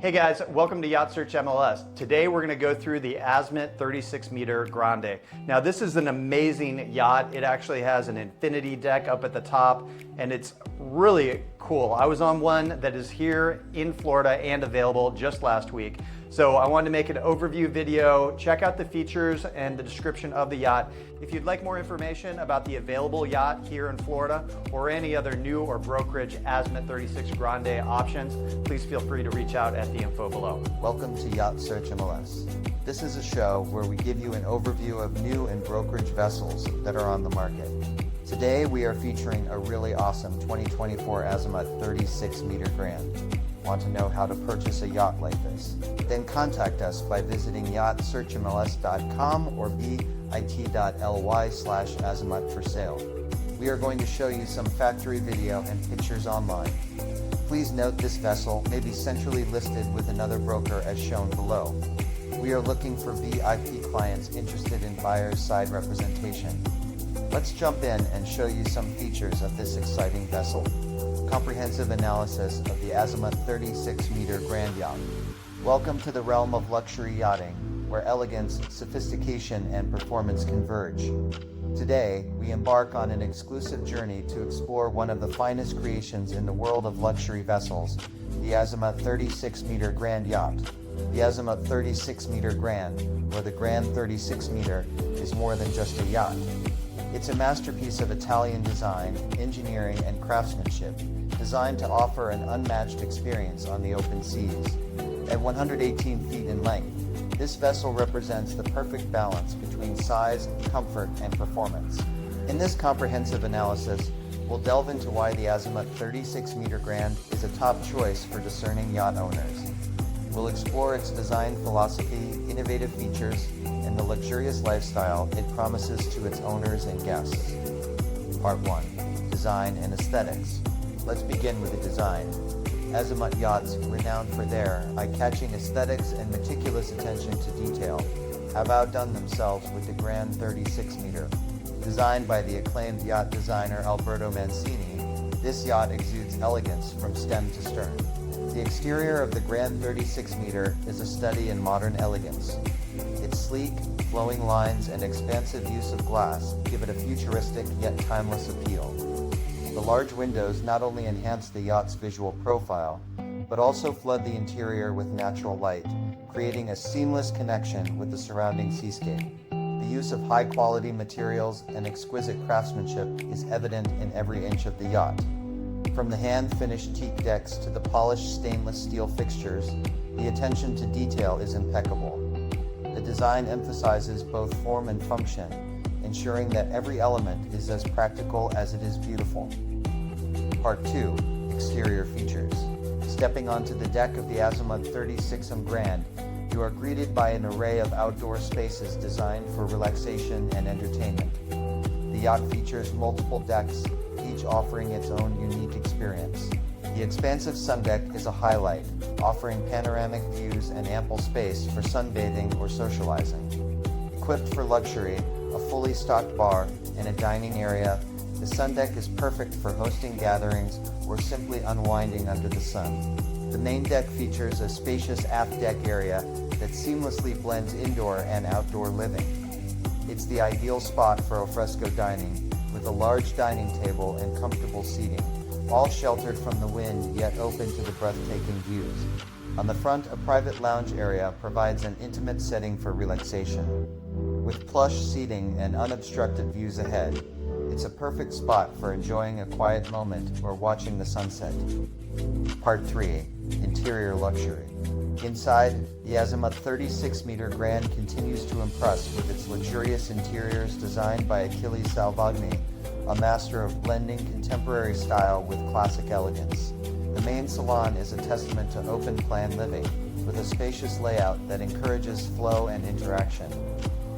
Hey guys, welcome to Yacht Search MLS. Today we're going to go through the Azimut 36m Grande. Now this is an amazing yacht. It actually has an infinity deck up at the top and it's really cool. I was on one that is here in Florida and available just last week. So I wanted to make an overview video. Check out the features and the description of the yacht. If you'd like more information about the available yacht here in Florida or any other new or brokerage Azimut 36 Grande options, please feel free to reach out at the info below. Welcome to Yacht Search MLS. This is a show where we give you an overview of new and brokerage vessels that are on the market. Today we are featuring a really awesome 2024 Azimut 36m Grande. Want to know how to purchase a yacht like this? Then contact us by visiting yachtsearchmls.com or bit.ly/azimut for sale. We are going to show you some factory video and pictures online. Please note this vessel may be centrally listed with another broker as shown below. We are looking for VIP clients interested in buyer's side representation. Let's jump in and show you some features of this exciting vessel. Comprehensive analysis of the Azimut 36m Grande Yacht. Welcome to the realm of luxury yachting, where elegance, sophistication, and performance converge. Today, we embark on an exclusive journey to explore one of the finest creations in the world of luxury vessels, the Azimut 36m Grande Yacht. The Azimut 36m Grande, or the Grand 36m, is more than just a yacht. It's a masterpiece of Italian design, engineering, and craftsmanship, designed to offer an unmatched experience on the open seas. At 118 feet in length, this vessel represents the perfect balance between size, comfort, and performance. In this comprehensive analysis, we'll delve into why the Azimut 36m Grande is a top choice for discerning yacht owners. We'll explore its design philosophy, innovative features, and the luxurious lifestyle it promises to its owners and guests. Part 1. Design and Aesthetics. Let's begin with the design. Azimut yachts, renowned for their eye-catching aesthetics and meticulous attention to detail, have outdone themselves with the Grand 36m. Designed by the acclaimed yacht designer Alberto Mancini, this yacht exudes elegance from stem to stern. The exterior of the Grand 36m is a study in modern elegance. Its sleek, flowing lines and expansive use of glass give it a futuristic yet timeless appeal. The large windows not only enhance the yacht's visual profile, but also flood the interior with natural light, creating a seamless connection with the surrounding seascape. The use of high-quality materials and exquisite craftsmanship is evident in every inch of the yacht. From the hand-finished teak decks to the polished stainless steel fixtures, the attention to detail is impeccable. The design emphasizes both form and function, ensuring that every element is as practical as it is beautiful. Part 2. Exterior Features. Stepping onto the deck of the Azimut 36m Grande, you are greeted by an array of outdoor spaces designed for relaxation and entertainment. The yacht features multiple decks, each offering its own unique experience. The expansive sun deck is a highlight, offering panoramic views and ample space for sunbathing or socializing. Equipped for luxury, a fully stocked bar, and a dining area, the sun deck is perfect for hosting gatherings or simply unwinding under the sun. The main deck features a spacious aft deck area that seamlessly blends indoor and outdoor living. It's the ideal spot for alfresco dining, with a large dining table and comfortable seating, all sheltered from the wind yet open to the breathtaking views. On the front, a private lounge area provides an intimate setting for relaxation. With plush seating and unobstructed views ahead, it's a perfect spot for enjoying a quiet moment or watching the sunset. Part 3. Interior Luxury. Inside, the Azimut 36m Grande continues to impress with its luxurious interiors designed by Achille Salvagni, a master of blending contemporary style with classic elegance. The main salon is a testament to open-plan living, with a spacious layout that encourages flow and interaction.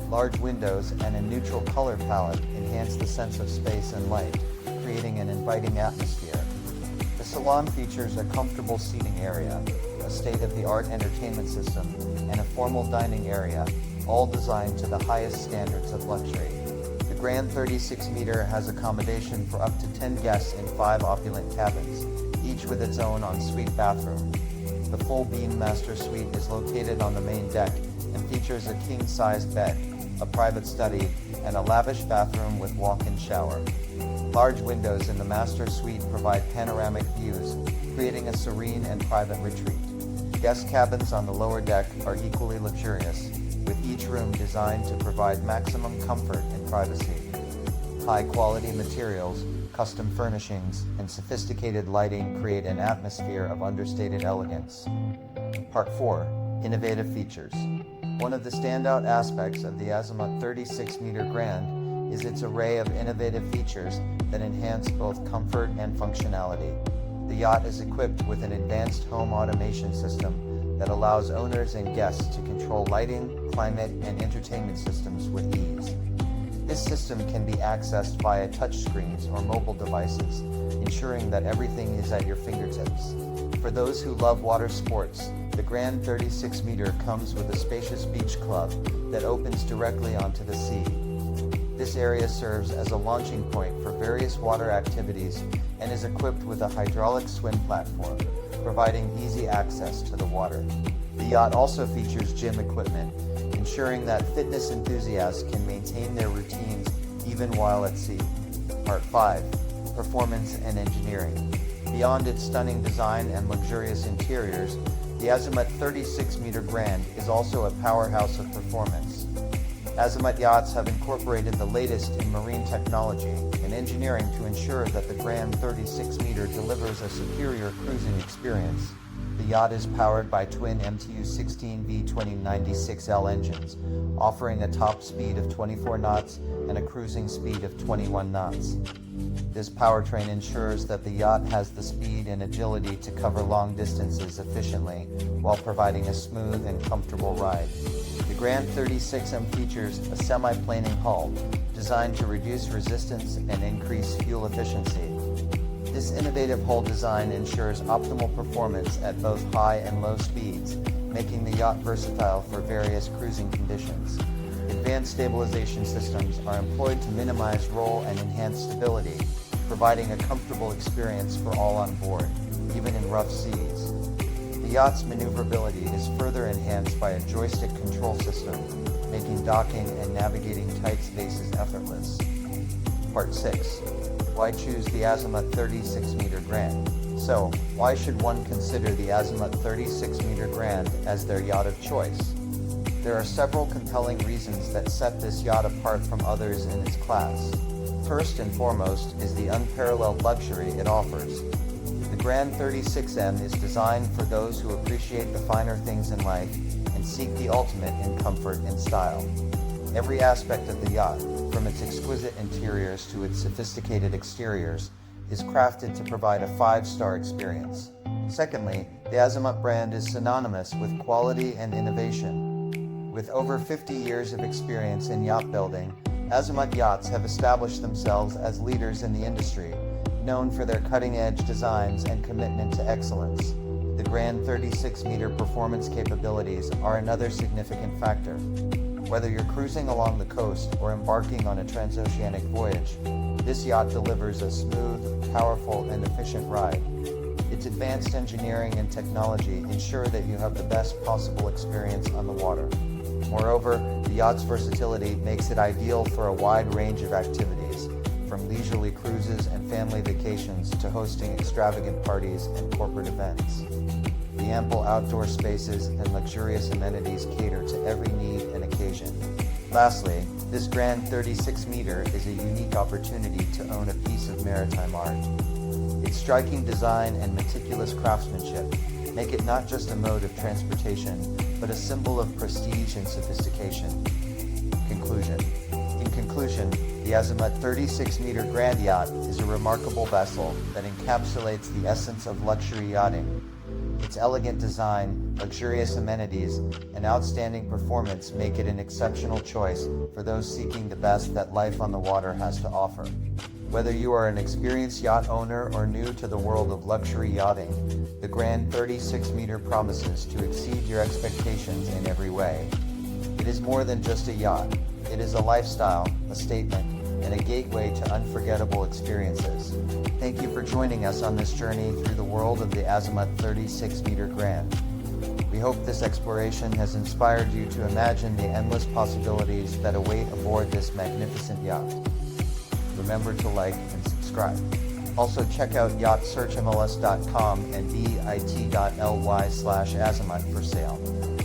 Large windows and a neutral color palette enhance the sense of space and light, creating an inviting atmosphere. The salon features a comfortable seating area, a state-of-the-art entertainment system, and a formal dining area, all designed to the highest standards of luxury. The Grand 36m has accommodation for up to 10 guests in 5 opulent cabins, each with its own ensuite bathroom. The full beam master suite is located on the main deck and features a king-sized bed, a private study, and a lavish bathroom with walk-in shower. Large windows in the master suite provide panoramic views, creating a serene and private retreat. Guest cabins on the lower deck are equally luxurious, with each room designed to provide maximum comfort and privacy. High-quality materials, custom furnishings, and sophisticated lighting create an atmosphere of understated elegance. Part 4. Innovative features. One of the standout aspects of the Azimut 36m Grande is its array of innovative features that enhance both comfort and functionality. The yacht is equipped with an advanced home automation system that allows owners and guests to control lighting, climate, and entertainment systems with ease. This system can be accessed via touchscreens or mobile devices, ensuring that everything is at your fingertips. For those who love water sports, the Grande 36m comes with a spacious beach club that opens directly onto the sea. This area serves as a launching point for various water activities and is equipped with a hydraulic swim platform, providing easy access to the water. The yacht also features gym equipment, ensuring that fitness enthusiasts can maintain their routines even while at sea. Part 5. Performance and engineering. Beyond its stunning design and luxurious interiors, the Azimut 36m Grande is also a powerhouse of performance. Azimut yachts have incorporated the latest in marine technology and engineering to ensure that the Grande 36m delivers a superior cruising experience. The yacht is powered by twin MTU 16V 2096L engines, offering a top speed of 24 knots and a cruising speed of 21 knots. This powertrain ensures that the yacht has the speed and agility to cover long distances efficiently while providing a smooth and comfortable ride. The Grande 36M features a semi-planing hull designed to reduce resistance and increase fuel efficiency. This innovative hull design ensures optimal performance at both high and low speeds, making the yacht versatile for various cruising conditions. Advanced stabilization systems are employed to minimize roll and enhance stability, providing a comfortable experience for all on board, even in rough seas. The yacht's maneuverability is further enhanced by a joystick control system, making docking and navigating tight spaces effortless. Part 6. Why choose the Azimut 36m Grande? So, why should one consider the Azimut 36m Grande as their yacht of choice? There are several compelling reasons that set this yacht apart from others in its class. First and foremost is the unparalleled luxury it offers. The Grande 36M is designed for those who appreciate the finer things in life and seek the ultimate in comfort and style. Every aspect of the yacht, from its exquisite interiors to its sophisticated exteriors, is crafted to provide a 5-star experience. Secondly, the Azimut brand is synonymous with quality and innovation. With over 50 years of experience in yacht building, Azimut yachts have established themselves as leaders in the industry, known for their cutting-edge designs and commitment to excellence. The Grande 36m performance capabilities are another significant factor. Whether you're cruising along the coast or embarking on a transoceanic voyage, this yacht delivers a smooth, powerful, and efficient ride. Its advanced engineering and technology ensure that you have the best possible experience on the water. Moreover, the yacht's versatility makes it ideal for a wide range of activities, from leisurely cruises and family vacations to hosting extravagant parties and corporate events. The ample outdoor spaces and luxurious amenities cater to every need and occasion. Lastly, this Grande 36m is a unique opportunity to own a piece of maritime art. Its striking design and meticulous craftsmanship make it not just a mode of transportation, but a symbol of prestige and sophistication. Conclusion. In conclusion, the Azimut 36m Grande Yacht is a remarkable vessel that encapsulates the essence of luxury yachting. Its elegant design, luxurious amenities, and outstanding performance make it an exceptional choice for those seeking the best that life on the water has to offer. Whether you are an experienced yacht owner or new to the world of luxury yachting, the Grande 36m promises to exceed your expectations in every way. It is more than just a yacht. It is a lifestyle, a statement, and a gateway to unforgettable experiences. Thank you for joining us on this journey through the world of the Azimut 36m Grande. We hope this exploration has inspired you to imagine the endless possibilities that await aboard this magnificent yacht. Remember to like and subscribe. Also check out yachtsearchmls.com and bit.ly/azimut for sale.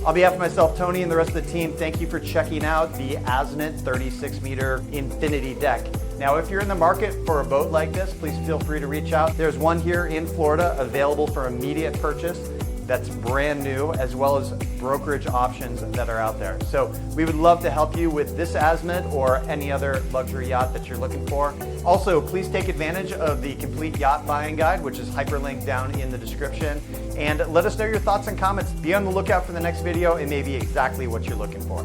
On behalf of myself, Tony, and the rest of the team, thank you for checking out the Azimut 36m Infinity Deck. Now, if you're in the market for a boat like this, please feel free to reach out. There's one here in Florida available for immediate purchase that's brand new, as well as brokerage options that are out there. So we would love to help you with this Azimut or any other luxury yacht that you're looking for. Also, please take advantage of the complete yacht buying guide, which is hyperlinked down in the description. And let us know your thoughts and comments. Be on the lookout for the next video. It may be exactly what you're looking for.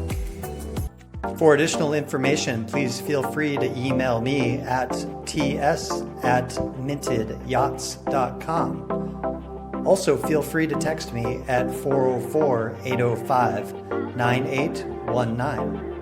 For additional information, please feel free to email me at ts@mintedyachts.com. Also, feel free to text me at 404-805-9819.